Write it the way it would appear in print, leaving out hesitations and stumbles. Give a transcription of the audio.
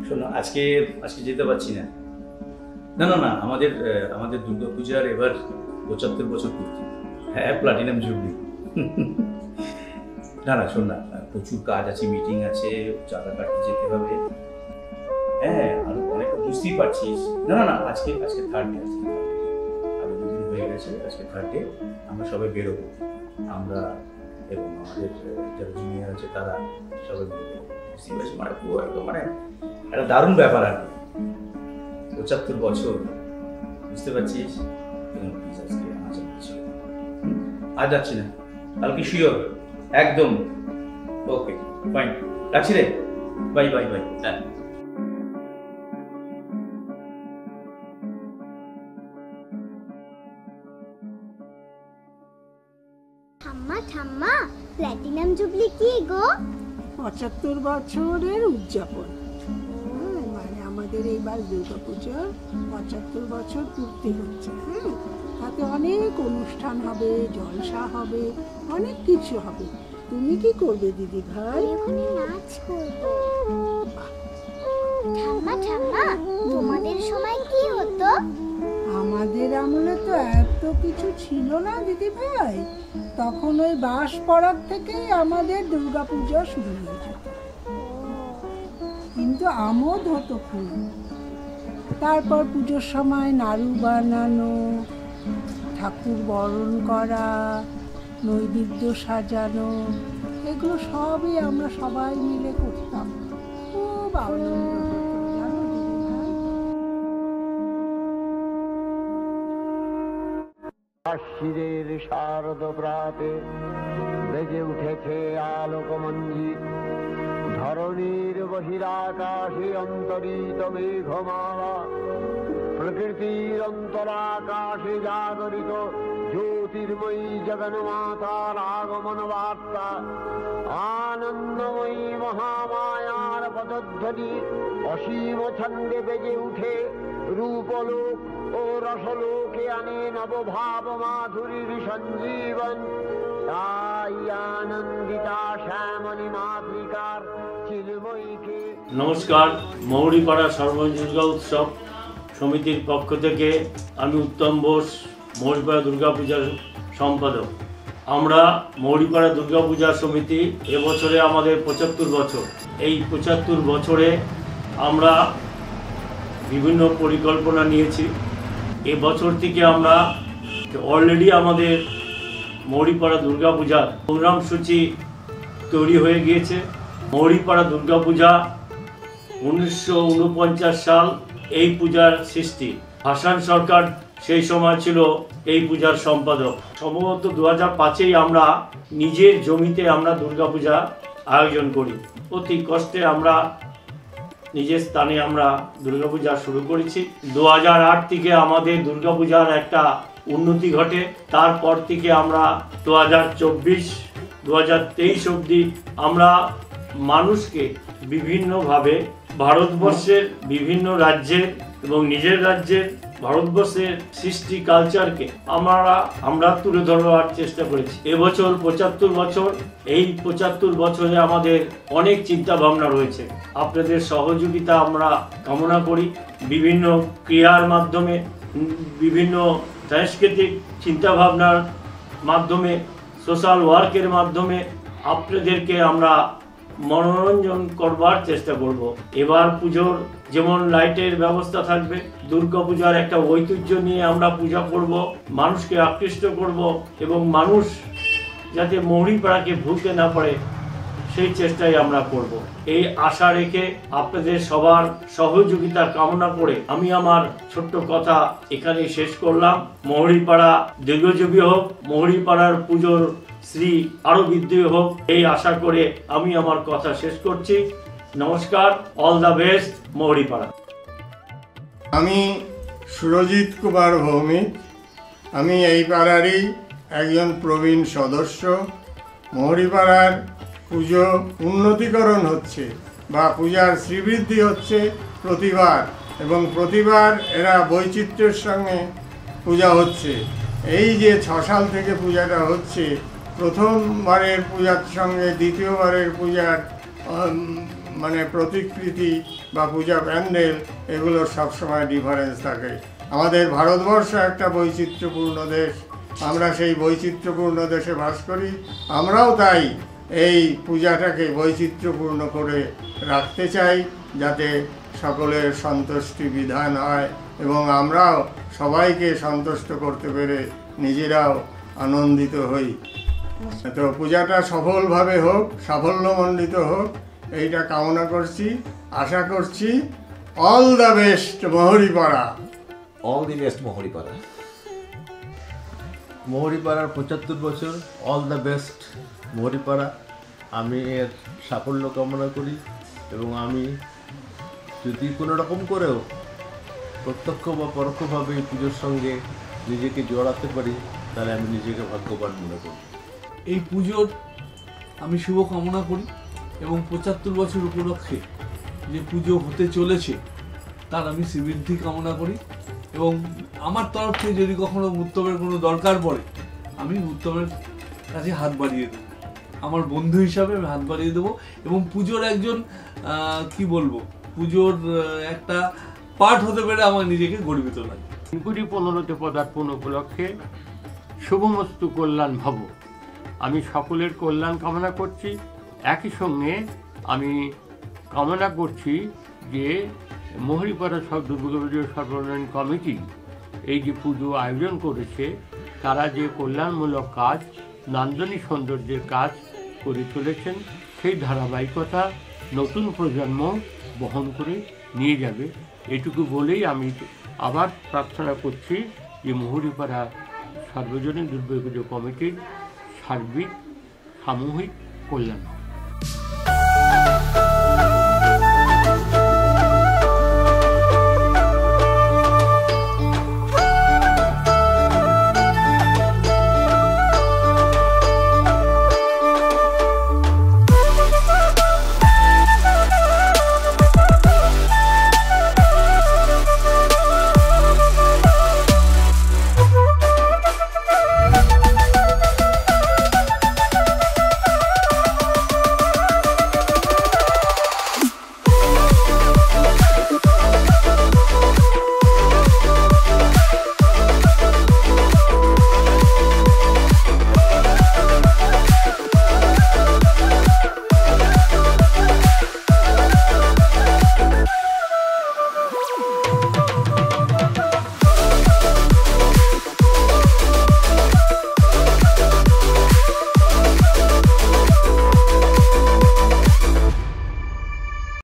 শোনো, আজকে আজকে যেতে পারছি না। না না না, আমাদের আমাদের দুর্গাপূজার এবার 75 বছর পূর্তি। হ্যাঁ, প্লাটিনাম জুবলি। না না, শোন না, প্রচুর কাজ আছে, মিটিং আছে, চাঁদা কাটতে যেতে হবে। হ্যাঁ, আর অনেক বুঝতেই পারছিস। না না না, আজকে আজকে থার্ড ডে আছে। আরো 2 দিন হয়ে গেছে, আজকে থার্ড ডে। আমরা সবাই বেরোবো, আমরা এবং আমাদের যারা জুনিয়র আছে তারা সবাই বেরোবো। বুঝতেই পারছি, মানে পুরো একদম মানে একটা দারুণ ব্যাপার আর কি। 75 বছর, বুঝতে পারছিস? আজকে আমার যাচ্ছি, আজ যাচ্ছি না, কালকে শিওর একদম। ওকে ফাইন, রাখছি রে, বাই বাই বাই। হ্যাঁ, ঠাম্মা ঠাম্মা, প্ল্যাটিনাম জুবলি কি গো? 75 বছরের উদযাপন। মানে আমাদের এইবার দুর্গাপুজোর 75 বছর পূর্তি হচ্ছে। তাতে অনেক অনুষ্ঠান হবে, জলসা হবে, অনেক কিছু হবে। তুমি কি করবে দিদি ভাই? ওখানে নাচ করব। ঠাম্মা ঠাম্মা, তোমাদের সময় কি হতো? আমাদের আমলে তো এত কিছু ছিল না দিদি ভাই। তখন ওই বাঁশ পড়ার থেকেই আমাদের দুর্গাপূজা শুরু হয়ে যেত, কিন্তু আমোদ হতো খুব। তারপর পুজোর সময় নাড়ু বানানো, ঠাকুর বরণ করা, নৈবেদ্য সাজানো, এগুলো সবই আমরা সবাই মিলে করতাম। খুব আনন্দ হতো জানো দিদি ভাই। আশ্বিরের শারদ প্রাতে বেজে উঠেছে আলোকমঞ্জিত, ধরণীর বহিরাকাশে অন্তরিত মেঘমালা, প্রকৃতির অন্তরাকাশে জাগরিত জ্যোতির্ময়ী জগন্মাতার আগমন বার্তা, আনন্দময়ী মহামায়ার পদধ্বনি অসীম ছন্দে বেজে উঠে রূপলোক ও রসলোকে আনে নবভাব মাধুরীর সঞ্জীবন। তাই আনন্দিতা শ্যামণী মাতৃকার চিলময়ীকে নমস্কার। মৌরিপাড়া সর্বজনীন দুর্গা উৎসব সমিতির পক্ষ থেকে আমি উত্তম বোস, মৌরিপাড়া দুর্গাপূজার সম্পাদক। আমরা মৌরিপাড়া দুর্গাপূজা সমিতি এবছরে আমাদের 75 বছর। এই 75 বছরে আমরা বিভিন্ন পরিকল্পনা নিয়েছি। এবছর থেকে আমরা অলরেডি আমাদের মৌরিপাড়া দুর্গাপূজার প্রোগ্রামসূচি তৈরি হয়ে গিয়েছে। মৌরিপাড়া দুর্গাপূজা 1949 সাল এই পূজার সৃষ্টি। হাসান সরকার সেই সময় ছিল এই পূজার সম্পাদক। সম্ভবত 2005-এই আমরা নিজের জমিতে আমরা দুর্গাপূজা আয়োজন করি। অতি কষ্টে আমরা নিজের স্থানে আমরা দুর্গাপূজা শুরু করেছি। 2008 থেকে আমাদের দুর্গাপূজার একটা উন্নতি ঘটে। তারপর থেকে আমরা 2024, 2023 অবধি আমরা মানুষকে বিভিন্নভাবে ভারতবর্ষের বিভিন্ন রাজ্যের এবং নিজের রাজ্যের ভারতবর্ষের সৃষ্টি কালচারকে আমরা তুলে ধরবার চেষ্টা করেছি। এবছর 75 বছর। এই 75 বছরে আমাদের অনেক চিন্তা ভাবনা রয়েছে। আপনাদের সহযোগিতা আমরা কামনা করি। বিভিন্ন ক্রিয়ার মাধ্যমে, বিভিন্ন সাংস্কৃতিক চিন্তাভাবনার মাধ্যমে, সোশ্যাল ওয়ার্কের মাধ্যমে আপনাদেরকে আমরা মনোরঞ্জন করবার চেষ্টা করব। এবার পুজোর যেমন লাইটের ব্যবস্থা থাকবে, দুর্গাপূজার একটা ঐতিহ্য নিয়ে আমরা পূজা করব, মানুষকে আকৃষ্ট করব এবং মানুষ যাতে মৌরিপাড়াকে ভুলতে না পারে সেই চেষ্টাই আমরা করব। এই আশা রেখে আপনাদের সবার সহযোগিতা কামনা করে আমি আমার ছোট্ট কথা এখানে শেষ করলাম। মৌরিপাড়া দীর্ঘজীবী হোক, মৌরিপাড়ার পুজোর শ্রী আরো বৃদ্ধি হোক, এই আশা করে আমি আমার কথা শেষ করছি। নমস্কার, অল দ্য বেস্ট মৌরিপাড়া। আমি সুরজিৎ কুমার ভৌমিক। আমি এই পাড়ারই একজন প্রবীণ সদস্য। মৌরিপাড়ার পুজো উন্নতিকরণ হচ্ছে বা পূজার শ্রীবৃদ্ধি হচ্ছে প্রতিবার, এবং প্রতিবার এরা বৈচিত্র্যের সঙ্গে পূজা হচ্ছে। এই যে 6 সাল থেকে পূজাটা হচ্ছে, প্রথমবারের পূজার সঙ্গে দ্বিতীয়বারের পূজার মানে প্রতিকৃতি বা পূজা প্যান্ডেল এগুলোর সবসময় ডিফারেন্স থাকে। আমাদের ভারতবর্ষ একটা বৈচিত্র্যপূর্ণ দেশ, আমরা সেই বৈচিত্র্যপূর্ণ দেশে বাস করি। আমরাও তাই এই পূজাটাকে বৈচিত্র্যপূর্ণ করে রাখতে চাই, যাতে সকলের সন্তুষ্টি বিধান হয় এবং আমরাও সবাইকে সন্তুষ্ট করতে পেরে নিজেরাও আনন্দিত হই। তো পূজাটা সফলভাবে হোক, সাফল্যমণ্ডিত হোক, এইটা কামনা করছি। আশা করছি all the best Moharipara. All the best Moharipara. মহরিপাড়ার 75 বছর, অল দ্য বেস্ট মহরিপাড়া। আমি এর সাফল্য কামনা করি এবং আমি যদি কোনো রকম করেও প্রত্যক্ষ বা পরোক্ষভাবে এই পুজোর সঙ্গে নিজেকে জড়াতে পারি, তাহলে আমি নিজেকে ভাগ্যবান মনে করি। এই পুজোর আমি শুভ কামনা করি এবং 75 বছর উপলক্ষে যে পুজো হতে চলেছে তার আমি শ্রীবৃদ্ধি কামনা করি এবং আমার তরফ থেকে যদি কখনো উত্তমের কোনো দরকার পড়ে আমি উত্তমের কাছে হাত বাড়িয়ে দেবো, আমার বন্ধু হিসাবে আমি হাত বাড়িয়ে দেবো এবং পুজোর একজন কি বলবো, পুজোর একটা পার্ট হতে পেরে আমার নিজেকে গর্বিত লাগে। 15তে পদার্পণ উপলক্ষে শুভমস্তু কল্যাণ ভব। আমি সকলের কল্যাণ কামনা করছি। একই সঙ্গে আমি কামনা করছি যে মহরিপাড়া দুর্গাপুজোর সর্বজনীন কমিটি এই যে পুজো আয়োজন করেছে, তারা যে কল্যাণমূলক কাজ, নান্দনিক সৌন্দর্যের কাজ করে চলেছেন, সেই ধারাবাহিকতা নতুন প্রজন্ম বহন করে নিয়ে যাবে। এটুকু বলেই আমি আবার প্রার্থনা করছি যে মহরিপাড়া সর্বজনীন দুর্গাপুজো কমিটির সার্বিক সামূহিক কল্যাণ।